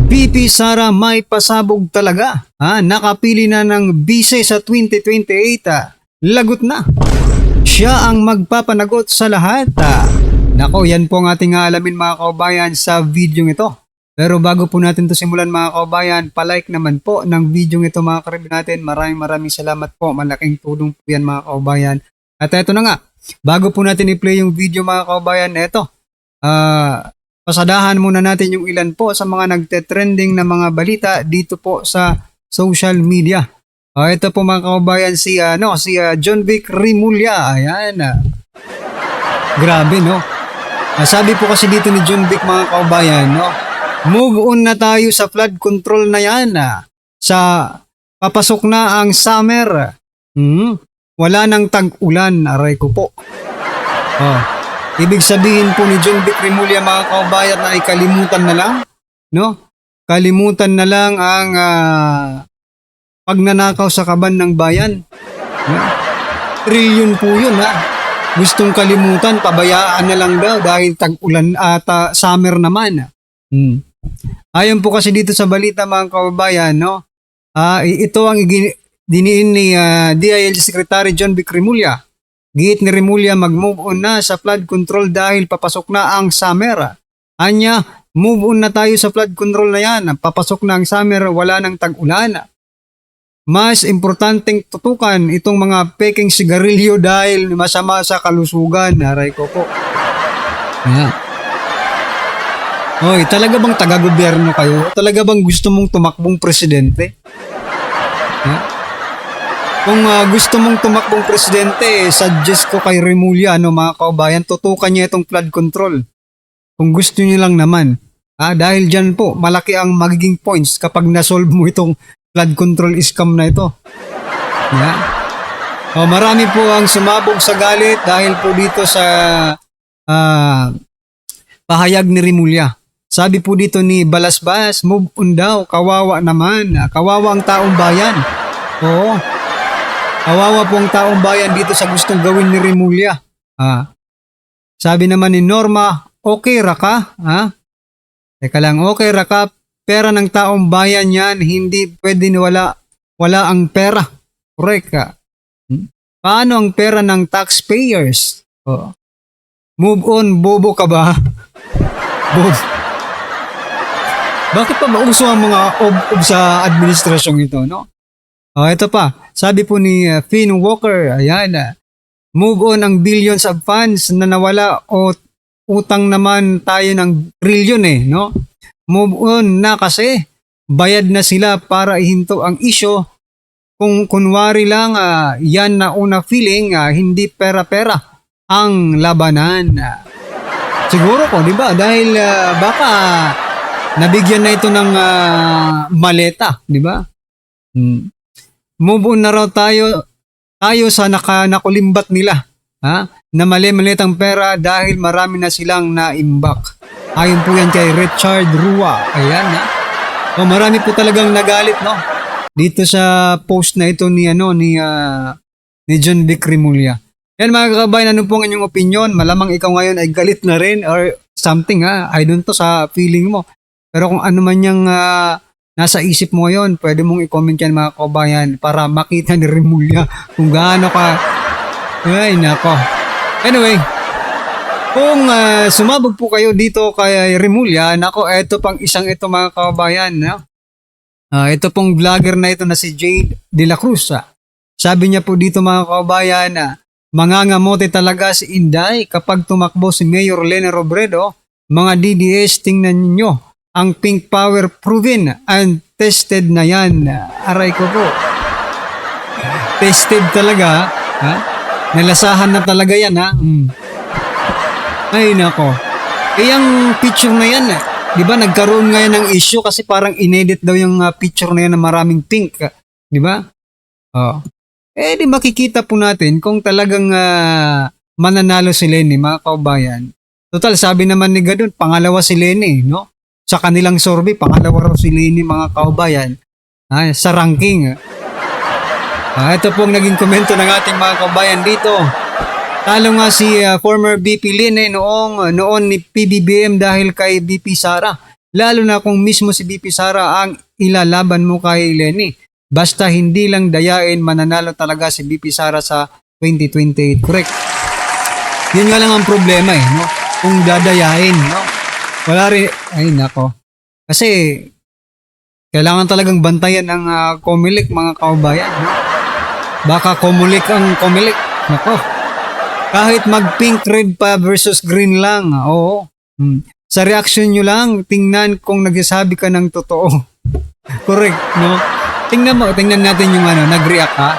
VP Sara may pasabog talaga. Nakapili na ng bise sa 2028. Lagot na. Siya ang magpapanagot sa lahat. Nako, yan po ang ating alamin mga kaubayan sa video ito. Pero bago po natin to simulan mga kaubayan, palike naman po ng video ito mga karibin natin. Maraming salamat po. Malaking tulong po yan mga kaubayan. At eto na nga, bago po natin i-play yung video mga kaubayan, eto. Pasadahan muna natin yung ilan po sa mga nagte-trending na mga balita dito po sa social media. Ito po mga kaubayan si John Vic Rimulya. Ayan. Grabe no. Sabi po kasi dito ni John Vic mga kaubayan, no. Move on na tayo sa flood control na yan. Sa papasok na ang summer. Wala nang tag-ulan, aray ko po. Ibig sabihin po ni John Vic Rimulya mga kaubayan ay kalimutan na lang, no? Kalimutan na lang ang pagnanakaw sa kaban ng bayan. No? Trilyon po yun Gustong kalimutan, pabayaan na lang daw dahil tag-ulan at summer naman. Ayon po kasi dito sa balita mga kaubayan, no? Ito ang diniin ni DILG Secretary John Vic Rimulya. Giit ni Rimulya mag-move on na sa flood control dahil papasok na ang summer. Anya, move on na tayo sa flood control na yan. Papasok na ang summer, wala nang tag-ulan. Mas importanteng tutukan itong mga peking sigarilyo dahil masama sa kalusugan. Aray ko po. Ayan. Hoy, talaga bang taga-gobyerno kayo? Talaga bang gusto mong tumakbong presidente? Ayan. Kung gusto mong tumakbong presidente, suggest ko kay Rimulya, mga kaubayan, tutukan niya itong flood control. Kung gusto niyo lang naman. Dahil dyan po, malaki ang magiging points kapag nasolve mo itong flood control scam na ito. Marami po ang sumabog sa galit dahil po dito sa pahayag ni Rimulya. Sabi po dito ni Balasbas, move on daw, kawawa naman. Kawawa ang taong bayan. Oo. Kawawa po ang taong bayan dito sa gustong gawin ni Rimulya. Sabi naman ni Norma, okay ra ka? Teka lang, okay ra ka? Pera ng taong bayan yan, hindi pwede wala ang pera. Correct ka. Paano ang pera ng taxpayers? Move on, bobo ka ba? Bakit pa mauso ang mga ob sa administrasyong ito, no? Ito pa, sabi po ni Finn Walker, ayan, move on ang billions of funds na nawala o utang naman tayo ng trilyon no? Move on na kasi bayad na sila para ihinto ang isyo. Kung kunwari lang yan na una feeling, hindi pera-pera ang labanan. Siguro ko, di ba? Dahil baka nabigyan na ito ng maleta, di ba? Move on na raw tayo sa nakulimbat nila na mali-malitang pera dahil marami na silang naimbak. Ayon po yan kay Richard Rua. Ayan marami po talagang nagalit dito sa post na ito ni John Vic Rimulya. Yan mga kabayan, ano po ang inyong opinion? Malamang ikaw ngayon ay galit na rin or something I don't know sa feeling mo. Pero kung ano man yung nasa isip mo yon, pwede mong i-comment yan mga kabayan para makita ni Rimulya kung gaano ka. Ay, nako. Anyway, kung sumabog po kayo dito kay Rimulya, nako, eto pang isang ito mga kabayan. Ito pong vlogger na ito na si Jade De La Cruz. Sabi niya po dito mga kabayan, mangangamote talaga si Inday kapag tumakbo si Mayor Lene Robredo. Mga DDS, tingnan ninyo. Ang pink power proven and tested na yan. Aray ko po. Tested talaga. Nalasahan na talaga yan. Ay nako. Yung picture na yan, di ba nagkaroon ngayon ng issue kasi parang inedit daw yung picture na yan na maraming pink. Di ba? Di makikita po natin kung talagang mananalo si Lene mga kaubayan. Total, sabi naman ni Gadon, pangalawa si Lene, no? Sa kanilang survey, pangalawa raw si Lene mga kaubayan sa ranking. Ito pong naging komento ng ating mga kaubayan dito. Talo nga si former VP Lene noon ni PBBM dahil kay VP Sara. Lalo na kung mismo si BP Sara ang ilalaban mo kay Lenny. Basta hindi lang dayain, mananalo talaga si BP Sara sa 2028. Correct? Yun nga lang ang problema no? Kung dadayain, no? Wala rin, ay nako. Kasi, kailangan talagang bantayan ang Comelec, mga kaubayan, no? Baka Comelec ang Comelec. Nako. Kahit mag-pink, red pa versus green lang. Oo. Sa reaction nyo lang, tingnan kung nagsasabi ka ng totoo. Correct, no? Tingnan natin yung nag-react ha.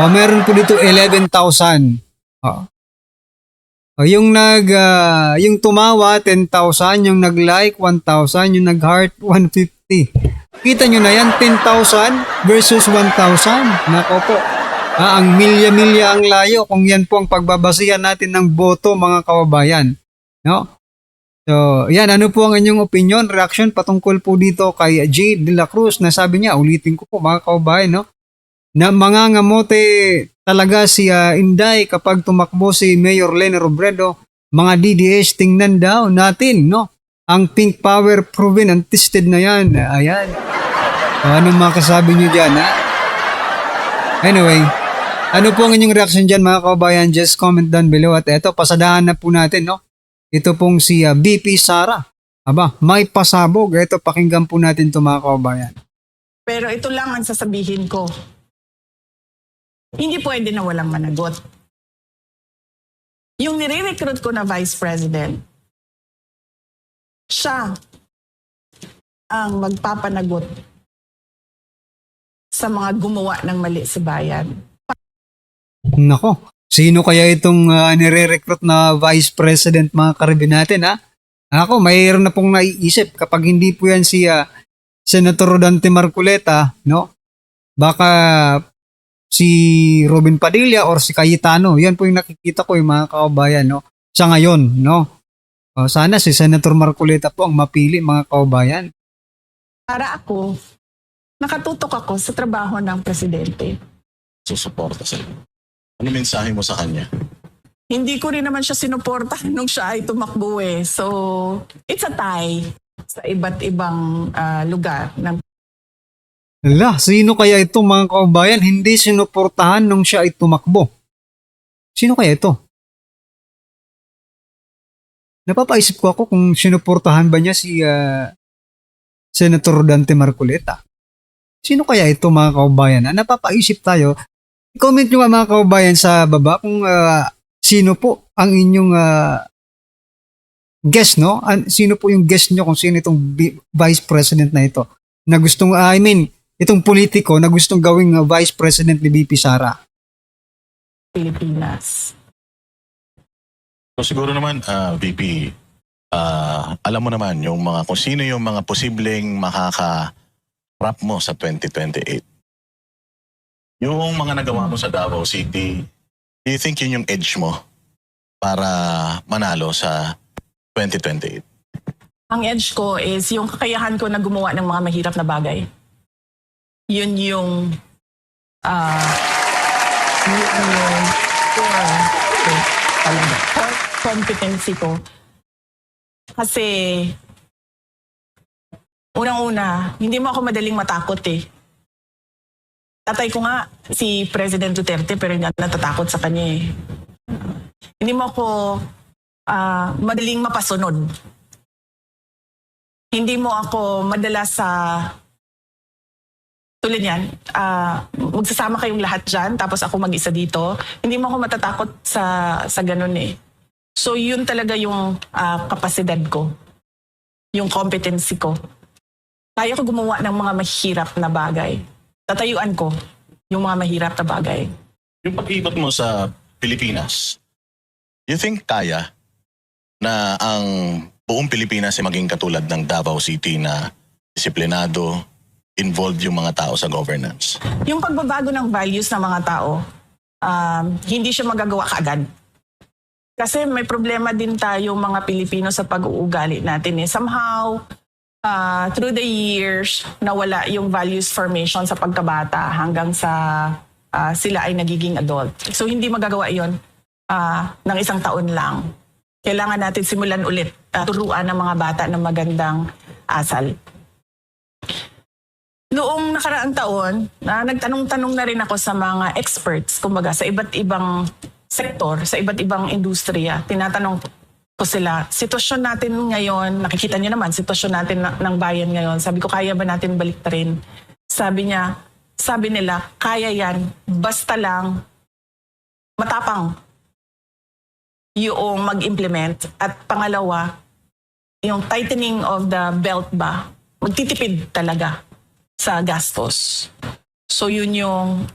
Meron po dito 11,000. Yung tumawa 10,000, yung nag-like 1,000, yung nag-heart 150. Kita nyo na yan, 10,000 versus 1,000. Nako po. Ang milya-milya ang layo kung yan po ang pagbabasihan natin ng boto, mga kababayan. No? So, yan, ano po ang inyong opinion, reaction patungkol po dito kay J. De La Cruz na sabi niya, ulitin ko po mga kababayan, no? Na mangangamote talaga si Inday kapag tumakbo si Mayor Leni Robredo. Mga DDS, tingnan daw natin, no? Ang pink power proven and tested na yan. Ayan. So, anong makasabi niyo dyan, ha? Anyway, ano po ang inyong reaction dyan, mga kababayan? Just comment down below. At eto, pasadahan na po natin, no? Ito pong si BP Sara. Aba, may pasabog. Ito, pakinggan po natin ito, mga kababayan. Pero ito lang ang sasabihin ko. Hindi pwede na walang managot. Yung nire-recruit ko na Vice President, siya ang magpapanagot sa mga gumawa ng mali sa bayan. Nako, sino kaya itong nire-recruit na Vice President, mga karibin natin, ha? Ako, mayroon na pong naiisip kapag hindi po yan si Senator Rodante Marcoleta, no? Baka si Robin Padilla or si Cayetano. Yan po yung nakikita ko, yung mga kababayan, no? Sa ngayon, no? Sana si Senator Marcoleta po ang mapili, mga kababayan. Para ako, nakatutok ako sa trabaho ng presidente. Susuporta sa iyo. Ano mensahe mo sa kanya? Hindi ko rin naman siya sinuporta nung siya ay tumakbo eh. So, it's a tie sa iba't ibang lugar. Sino kaya ito, mga kababayan? Hindi sinuportahan nung siya ay tumakbo. Sino kaya ito? Napapaisip ko ako kung sinuportahan ba niya si Senator Dante Marcoleta. Sino kaya ito, mga kababayan? Napapaisip tayo. I-comment nyo mga kababayan sa baba kung sino po ang inyong guest, no? Sino po yung guest nyo kung sino itong Vice President na ito? Na gustong, itong politiko na gustong gawing Vice President ni BP Sara. Pilipinas. So siguro naman, VP, alam mo naman kung sino yung mga posibleng makaka-rap mo sa 2028. Yung mga nagawa mo sa Davao City, do you think yun yung edge mo para manalo sa 2028? Ang edge ko is yung kakayahan ko na gumawa ng mga mahirap na bagay. Yun yung core competency ko. Kasi unang-una, hindi mo ako madaling matakot eh. Tatay ko nga si President Duterte pero hindi ako natatakot sa kanya eh. Hindi mo ako madaling mapasunod. Hindi mo ako madalas sa tulad yan, magsasama kayong lahat dyan, tapos ako mag-isa dito. Hindi mo ako matatakot sa ganun eh. So yun talaga yung kapasidad ko. Yung competency ko. Kaya ko gumawa ng mga mahirap na bagay. Tatayuan ko yung mga mahirap na bagay. Yung pag-ibot mo sa Pilipinas, you think kaya na ang buong Pilipinas ay maging katulad ng Davao City na disiplinado, involved yung mga tao sa governance? Yung pagbabago ng values ng mga tao, hindi siya magagawa kaagad. Kasi may problema din tayo mga Pilipino sa pag-uugali natin eh. Somehow, through the years, nawala yung values formation sa pagkabata hanggang sa sila ay nagiging adult. So hindi magagawa yon ng isang taon lang. Kailangan natin simulan ulit, turuan ng mga bata ng magandang asal. Noong nakaraang taon, nagtanong-tanong na rin ako sa mga experts, kumbaga sa iba't ibang sektor, sa iba't ibang industriya. Tinatanong ko sila, sitwasyon natin ngayon, nakikita niyo naman, sitwasyon natin ng bayan ngayon. Sabi ko, kaya ba natin baliktarin? Sabi nila, kaya yan, basta lang matapang yung mag-implement. At pangalawa, yung tightening of the belt ba, magtitipid talaga sa gastos. So yun yung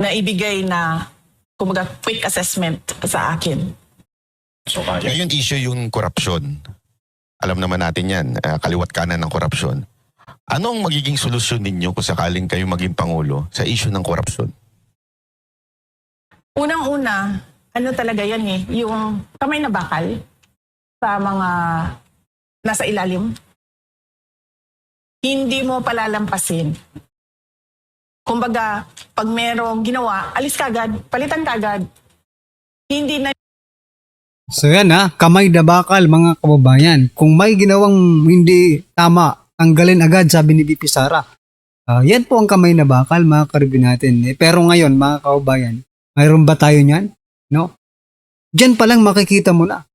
naibigay na kumbaga quick assessment sa akin. So, kaya. Ngayon issue yung korupsyon. Alam naman natin yan, kaliwat kanan ng korupsyon. Ano ang magiging solusyon ninyo kung sakaling kayo maging Pangulo sa issue ng korupsyon? Unang-una, ano talaga yan yung kamay na bakal sa mga nasa ilalim. Hindi mo palalampasin. Kumbaga, pag merong ginawa, alis kagad, palitan kagad. Hindi na So yan kamay na bakal mga kababayan. Kung may ginawang hindi tama, tanggalin agad, sabi ni VP Sara. Yan po ang kamay na bakal mga karibin natin. Pero ngayon mga kababayan, mayroon ba tayo niyan? No? Diyan pa lang makikita mo na.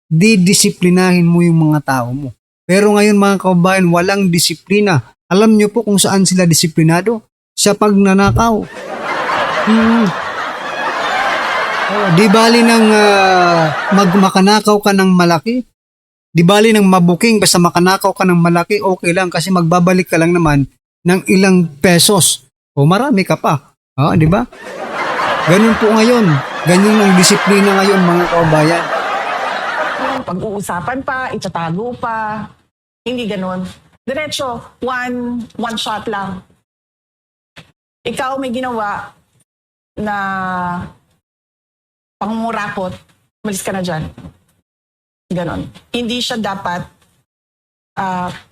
Didisiplinahin mo yung mga tao mo. Pero ngayon mga kababayan, walang disiplina. Alam niyo po kung saan sila disiplinado? Sa pagnanakaw. Di bali nang makanakaw ka ng malaki. Di bali nang mabuking basta makanakaw ka ng malaki, okay lang kasi magbabalik ka lang naman ng ilang pesos. O marami ka pa. Di ba? Ganun po ngayon. Ganun ang disiplina ngayon mga kababayan. pag-uusapan pa, itatago pa. Hindi ganun. Diretso, one shot lang. Ikaw may ginawa na pangungurakot, malis ka na dyan. Ganon. Hindi siya dapat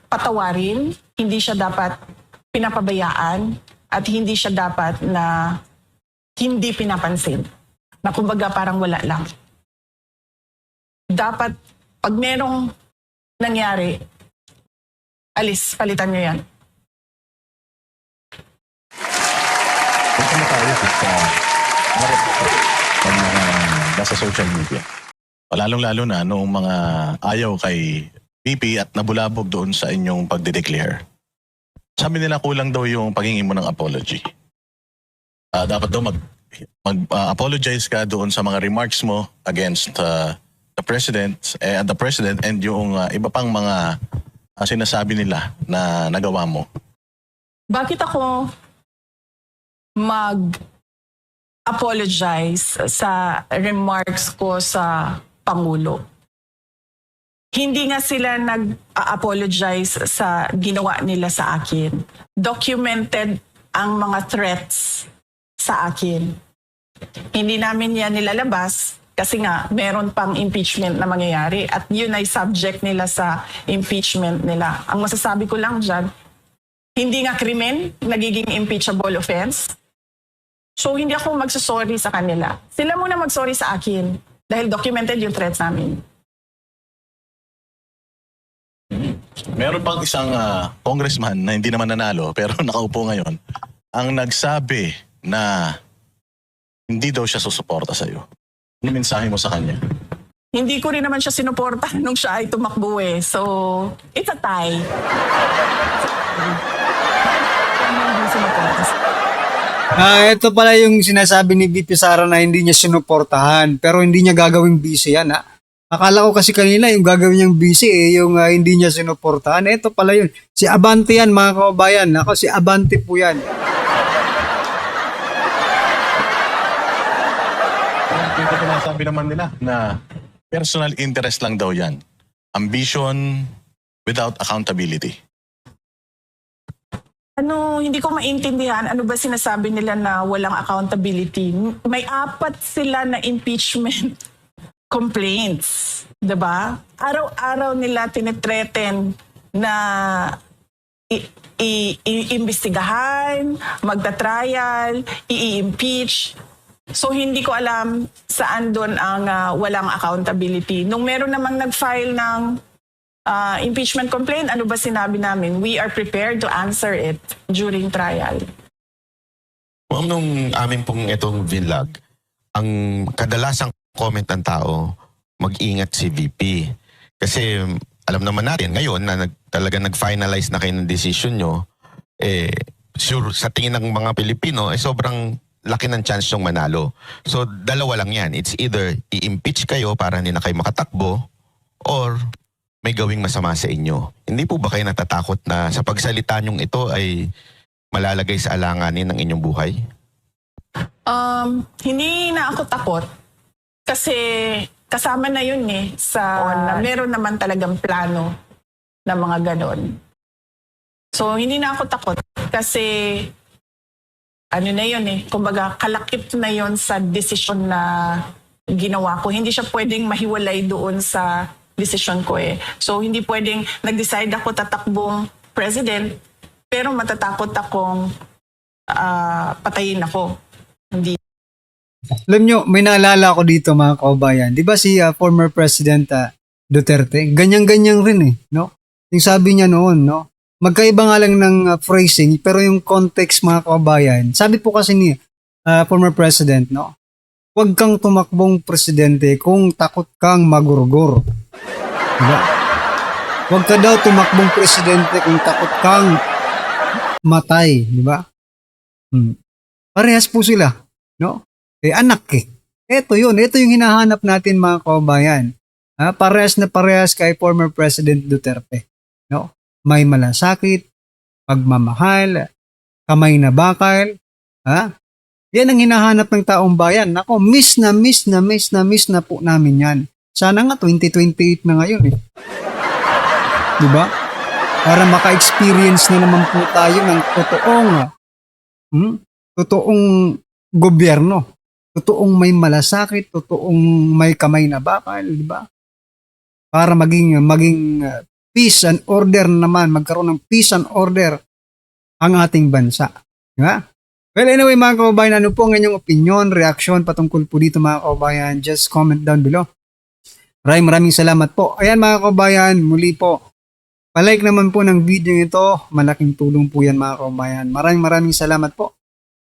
patawarin, hindi siya dapat pinapabayaan, at hindi siya dapat na hindi pinapansin. Na kumbaga parang wala lang. Dapat, pag merong nangyari, alis, palitan nyo yan. Punta na tayo sa mga nasa social media. Lalong-lalo na noong mga ayaw kay VP at nabulabog doon sa inyong pagde-declare. Sabi nila kulang daw yung paghingi mo ng apology. Dapat daw mag-apologize ka doon sa mga remarks mo against the president and yung iba pang mga sinasabi nila na nagawa mo. Bakit ako mag-apologize sa remarks ko sa Pangulo? Hindi nga sila nag-apologize sa ginawa nila sa akin. Documented ang mga threats sa akin. Hindi namin yan nilalabas kasi nga meron pang impeachment na mangyayari at yun ay subject nila sa impeachment nila. Ang masasabi ko lang dyan, hindi nga krimen, nagiging impeachable offense. So hindi ako magsasorry sa kanila. Sila muna magsorry sa akin dahil documented yung threats namin. Meron pang isang congressman na hindi naman nanalo pero nakaupo ngayon ang nagsabi na hindi daw siya susuporta sa iyo. Ano mensahe mo sa kanya? Hindi ko rin naman siya sinuporta nung siya ay tumakbo eh. So, it's a tie. Ito pala yung sinasabi ni VP Sara na hindi niya sinuportahan pero hindi niya gagawing busy yan Akala ko kasi kanina yung gagawin niyang busy yung hindi niya sinuportahan. Ito pala yun. Si Abante yan mga kababayan. Ako si Abante po yan. Sabi naman nila na personal interest lang daw yan. Ambition without accountability. Hindi ko maintindihan. Ano ba sinasabi nila na walang accountability? May 4 sila na impeachment complaints. Diba? Araw-araw nila tinitreten na iimbestigahan, magta-trial, i-impeach. So hindi ko alam saan doon ang walang accountability. Nung meron namang nag-file ng Impeachment complaint, ano ba sinabi namin? We are prepared to answer it during trial. Ma'am, nung amin pong itong vlog, ang kadalasang comment ng tao, mag-ingat si VP. Kasi alam naman natin ngayon na talaga nag-finalize na kayo ng decision nyo, sure sa tingin ng mga Pilipino, sobrang laki ng chance yung manalo. So dalawa lang yan. It's either i-impeach kayo para hindi na kayo makatakbo or may gawing masama sa inyo. Hindi po ba kayo natatakot na sa pagsalita nyong ito ay malalagay sa alanganin ng inyong buhay? Hindi na ako takot kasi kasama na yun na meron naman talagang plano na mga ganon. So hindi na ako takot kasi ano na yun kumbaga kalakip na yun sa desisyon na ginawa ko. Hindi siya pwedeng mahiwalay doon sa desisyon ko So hindi pwedeng nag-decide ako tatakbong president pero matatakot akong patayin ako. Hindi. Alam nyo, may naalala ko dito mga kaubayan. Di ba si former President Duterte, ganyan-ganyan rin no? Yung sabi niya noon, no? Magkaiba nga lang ng phrasing, pero yung context mga kaubayan, sabi po kasi ni former President, no? Huwag kang tumakbong presidente kung takot kang magurgur. Diba? Huwag ka daw tumakbong presidente kung takot kang matay, di ba? Parehas po sila, no? Anak Ito yung hinahanap natin mga kaubayan. Parehas na parehas kay former President Duterte, no? May malasakit, pagmamahal, kamay na bakal, Yan ang hinahanap ng taong bayan. Nako, miss na po namin yan. Sana nga 2028 na ngayon Di ba? Para maka-experience na naman po tayo ng totoong gobyerno. Totoong may malasakit, totoong may kamay na bakal, di ba? Para maging peace and order naman, magkaroon ng peace and order ang ating bansa. Di ba? Well, anyway mga kaubayan, ano po ang inyong opinion, reaction patungkol po dito mga kaubayan? Just comment down below. Maraming salamat po. Ayan mga kaubayan, muli po. Palike naman po ng video ito. Malaking tulong po yan mga kaubayan. Maraming salamat po.